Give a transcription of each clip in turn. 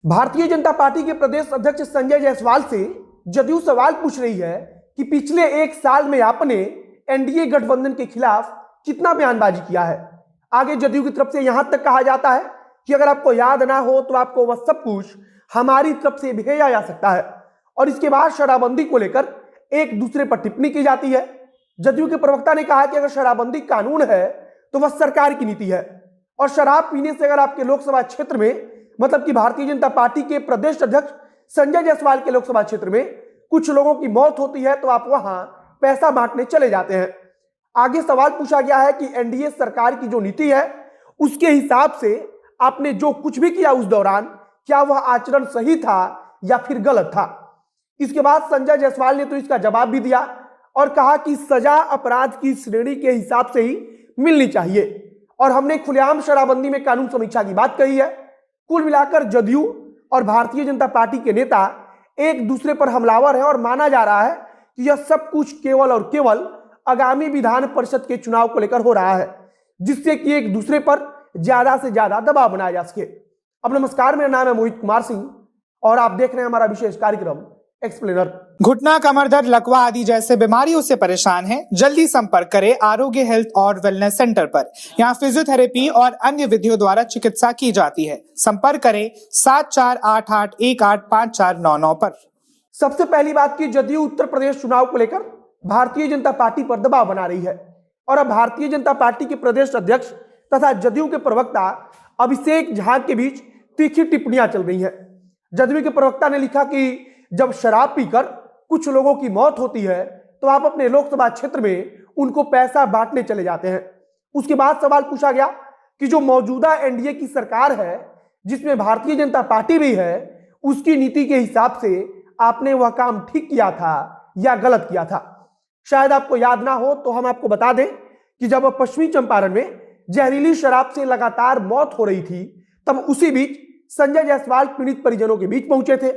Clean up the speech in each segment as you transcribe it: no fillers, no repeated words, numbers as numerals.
Bharatiya Janata party के प्रदेश अध्यक्ष संजय जायसवाल से जदयू सवाल पूछ रही है कि पिछले एक साल में आपने एनडीए गठबंधन के खिलाफ कितना बयानबाजी किया है। आगे जदयू की तरफ से यहां तक कहा जाता है कि अगर आपको याद ना हो तो आपको वह सब कुछ हमारी तरफ से भेजा जा सकता है। और इसके बाद शराबबंदी को लेकर एक दूसरे पर टिप्पणी की जाती है। जदयू के प्रवक्ता ने कहा कि अगर शराबबंदी कानून है तो वह सरकार की नीति है, और शराब पीने से अगर आपके लोकसभा क्षेत्र में, मतलब कि भारतीय जनता पार्टी के प्रदेश अध्यक्ष संजय जायसवाल के लोकसभा क्षेत्र में कुछ लोगों की मौत होती है तो आप वहां पैसा बांटने चले जाते हैं। आगे सवाल पूछा गया है कि एनडीए सरकार की जो नीति है उसके हिसाब से आपने जो कुछ भी किया उस दौरान क्या वह आचरण सही था या फिर गलत था। इसके बाद संजय जायसवाल ने तो इसका जवाब भी दिया और कहा कि सजा अपराध की श्रेणी के हिसाब से ही मिलनी चाहिए, और हमने खुलेआम शराबबंदी में कानून समीक्षा की बात कही है। कुल मिलाकर जदयू और भारतीय जनता पार्टी के नेता एक दूसरे पर हमलावर है, और माना जा रहा है कि यह सब कुछ केवल और केवल आगामी विधान परिषद के चुनाव को लेकर हो रहा है, जिससे कि एक दूसरे पर ज्यादा से ज्यादा दबाव बनाया जा सके। अब नमस्कार, मेरा नाम है मोहित कुमार सिंह और आप देख रहे हैं हमारा विशेष कार्यक्रम एक्सप्लेनर। घुटना, कमर दर्द, लकवा आदि जैसे बीमारियों से परेशान हैं? जल्दी संपर्क करें आरोग्य हेल्थ और वेलनेस सेंटर पर। यहाँ फिजियोथेरेपी और अन्य विधियों द्वारा चिकित्सा की जाती है। संपर्क करें 7488185499 पर। सबसे पहली बात की, जदयू उत्तर प्रदेश चुनाव को लेकर भारतीय जनता पार्टी पर दबाव बना रही है, और अब भारतीय जनता पार्टी के प्रदेश अध्यक्ष तथा जदयू के प्रवक्ता अभिषेक झा के बीच तीखी टिप्पणियां चल रही हैं। जदयू के प्रवक्ता ने लिखा कि जब शराब पीकर कुछ लोगों की मौत होती है तो आप अपने लोकसभा क्षेत्र में उनको पैसा बांटने चले जाते हैं। उसके बाद सवाल पूछा गया कि जो मौजूदा एनडीए की सरकार है जिसमें भारतीय जनता पार्टी भी है, उसकी नीति के हिसाब से आपने वह काम ठीक किया था या गलत किया था। शायद आपको याद ना हो तो हम आपको बता दें कि जब पश्चिमी चंपारण में जहरीली शराब से लगातार मौत हो रही थी तब उसी बीच संजय जायसवाल पीड़ित परिजनों के बीच पहुंचे थे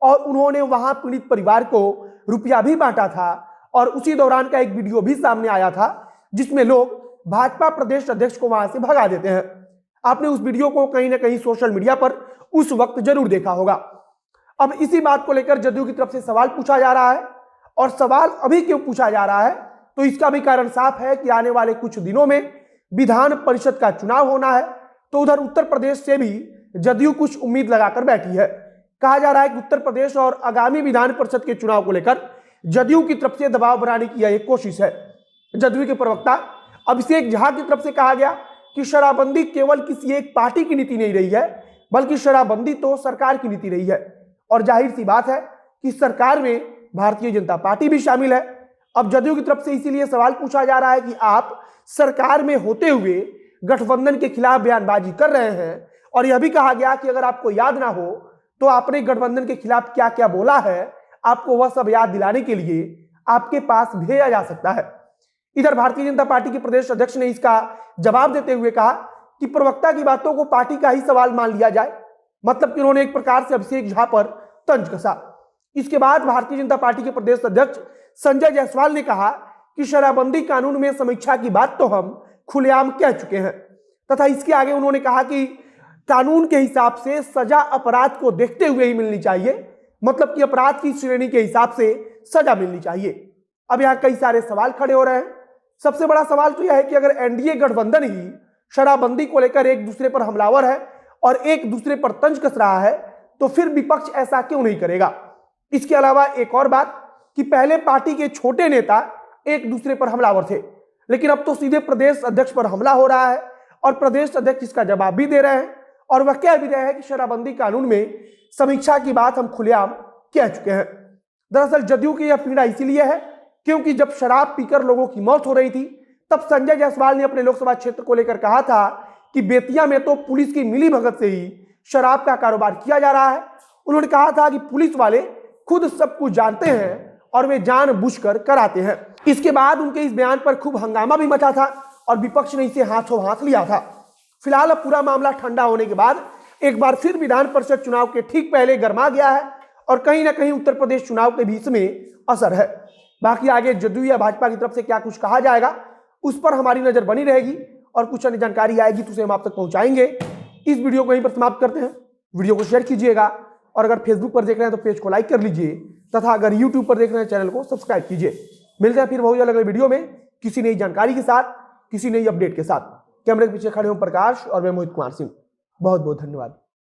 और उन्होंने वहां पीड़ित परिवार को रुपया भी बांटा था। और उसी दौरान का एक वीडियो भी सामने आया था जिसमें लोग भाजपा प्रदेश अध्यक्ष को वहां से भगा देते हैं। आपने उस वीडियो को कहीं ना कहीं सोशल मीडिया पर उस वक्त जरूर देखा होगा। अब इसी बात को लेकर जदयू की तरफ से सवाल पूछा जा रहा है, और सवाल अभी क्यों पूछा जा रहा है तो इसका भी कारण साफ है कि आने वाले कुछ दिनों में विधान परिषद का चुनाव होना है, तो उधर उत्तर प्रदेश से भी जदयू कुछ उम्मीद लगाकर बैठी है। कहा जा रहा है कि उत्तर प्रदेश और आगामी विधान परिषद के चुनाव को लेकर जदयू की तरफ से दबाव बनाने की यह एक कोशिश है। जदयू के प्रवक्ता अभिषेक झा की तरफ से कहा गया कि शराबबंदी केवल किसी एक पार्टी की नीति नहीं रही है, बल्कि शराबबंदी तो सरकार की नीति रही है, और जाहिर सी बात है कि सरकार में भारतीय जनता पार्टी भी शामिल है। अब जदयू की तरफ से इसीलिए सवाल पूछा जा रहा है कि आप सरकार में होते हुए गठबंधन के खिलाफ बयानबाजी कर रहे हैं, और यह भी कहा गया कि अगर आपको याद ना हो तो आपने गठबंधन के खिलाफ क्या क्या बोला है, आपको वह सब याद दिलाने के लिए आपके पास भेजा जा सकता है। इधर भारतीय जनता पार्टी के प्रदेश अध्यक्ष ने इसका जवाब देते हुए कहा कि प्रवक्ता की बातों को पार्टी का ही सवाल मान लिया जाए, मतलब कि उन्होंने एक प्रकार से अभिषेक झा पर तंज कसा। इसके बाद भारतीय जनता पार्टी के प्रदेश अध्यक्ष संजय जायसवाल ने कहा कि शराबबंदी कानून में समीक्षा की बात तो हम खुलेआम कह चुके हैं, तथा इसके आगे उन्होंने कहा कि कानून के हिसाब से सजा अपराध को देखते हुए ही मिलनी चाहिए, मतलब कि अपराध की श्रेणी के हिसाब से सजा मिलनी चाहिए। अब यहाँ कई सारे सवाल खड़े हो रहे हैं। सबसे बड़ा सवाल तो यह है कि अगर एनडीए गठबंधन ही शराबबंदी को लेकर एक दूसरे पर हमलावर है और एक दूसरे पर तंज कस रहा है तो फिर विपक्ष ऐसा क्यों नहीं करेगा। इसके अलावा एक और बात कि पहले पार्टी के छोटे नेता एक दूसरे पर हमलावर थे, लेकिन अब तो सीधे प्रदेश अध्यक्ष पर हमला हो रहा है, और प्रदेश अध्यक्ष इसका जवाब भी दे रहे हैं, और वह कह भी रहे हैं कि शराबबंदी कानून में समीक्षा की बात हम खुलेआम कह चुके हैं। दरअसल जदयू की यह पीड़ा इसीलिए है क्योंकि जब शराब पीकर लोगों की मौत हो रही थी तब संजय जायसवाल ने अपने लोकसभा क्षेत्र को लेकर कहा था कि बेतिया में तो पुलिस की मिलीभगत से ही शराब का कारोबार किया जा रहा है। उन्होंने कहा था कि पुलिस वाले खुद सब कुछ जानते हैं और वे जानबूझकर कराते हैं। इसके बाद उनके इस बयान पर खूब हंगामा भी मचा था और विपक्ष ने इसे हाथों हाथ लिया था। फिलहाल अब पूरा मामला ठंडा होने के बाद एक बार फिर विधान परिषद चुनाव के ठीक पहले गर्मा गया है, और कहीं ना कहीं उत्तर प्रदेश चुनाव के भी इसमें असर है। बाकी आगे जदयू या भाजपा की तरफ से क्या कुछ कहा जाएगा उस पर हमारी नजर बनी रहेगी, और कुछ अन्य जानकारी आएगी तो उसे हम आप तक पहुंचाएंगे। इस वीडियो को यहीं पर समाप्त करते हैं। वीडियो को शेयर कीजिएगा, और अगर फेसबुक पर देख रहे हैं तो पेज को लाइक कर लीजिए, तथा अगर यूट्यूब पर देख रहे हैं चैनल को सब्सक्राइब कीजिए। मिलते हैं फिर बहुत जल्द अगले वीडियो में किसी नई जानकारी के साथ, किसी नई अपडेट के साथ। कैमरे के पीछे खड़े हूं प्रकाश और मैं मोहित कुमार सिंह। बहुत बहुत धन्यवाद।